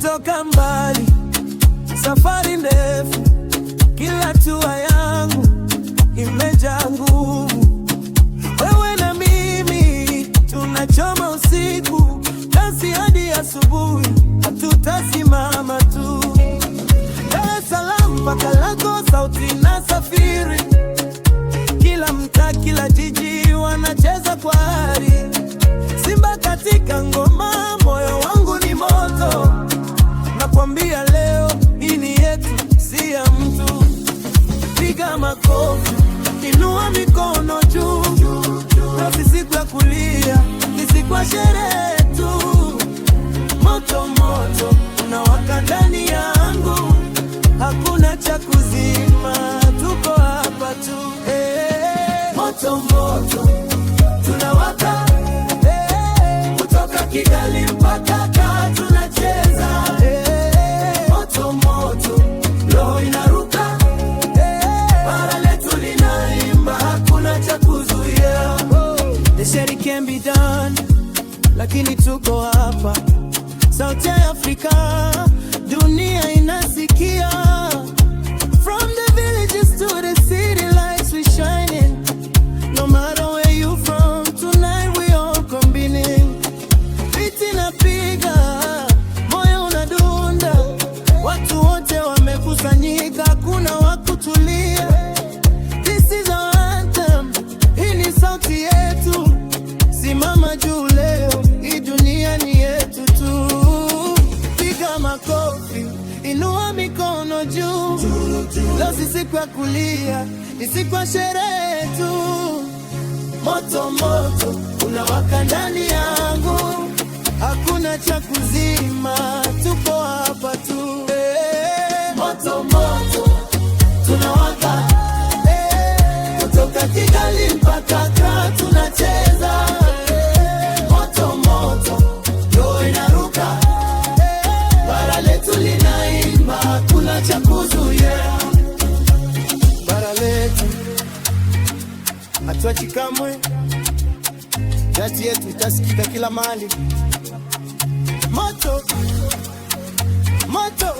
Nimetoka mbali, safari ndefu, kila hatua yangu imejaa nguvu. Wewe na mimi tunachoma usiku, kasi hadi asubuhi, hatutasimama tu. Dar es Salaam mpaka Lagos, sauti na safiri, kila mtaa, kila jiji wanacheza kwa ari. Simba katika ngoma, moyo wangu ni moto. Nakwambia leo hii ni yetu, si ya mtu. Piga makofi, inua mikono juu. Leo si siku ya kulia, ni siku ya sherehe tu. Moto moto unawaka ndani yangu, hakuna cha kuzima, tuko hapa tu. Moto moto tunawaka, kutoka Kigali mpaka Kaa tunacheza. Moto moto roho inaruka, bara letu linaimba, hakuna cha kuzuia. The shady can be done, lakini tuko hapa. Sauti ya Afrika, dunia inasikia. From the villages to the city, lights we shining. No matter where you from, tonight we all combining. Biti napiga, moyo unadunda, watu wote wamekusanyika, kuna wakutulia. This is our anthem, hii ni sauti yetu. Simama juu leo, hii dunia ni yetu tu. Piga makofi, inua mikono juu. Leo si siku ya kulia, ni siku ya sherehe tu. Moto moto unawaka ndani yangu, hakuna cha kuzima, tuko hapa tu. Moto moto tunawaka, kutoka Kigali mpaka Kaa tunacheza. Moto moto roho inaruka, bara letu linaimba, hakuna cha kuzuia. Bara letu hatuachi kamwe, jati yetu itasikika kila mahali. Moto moto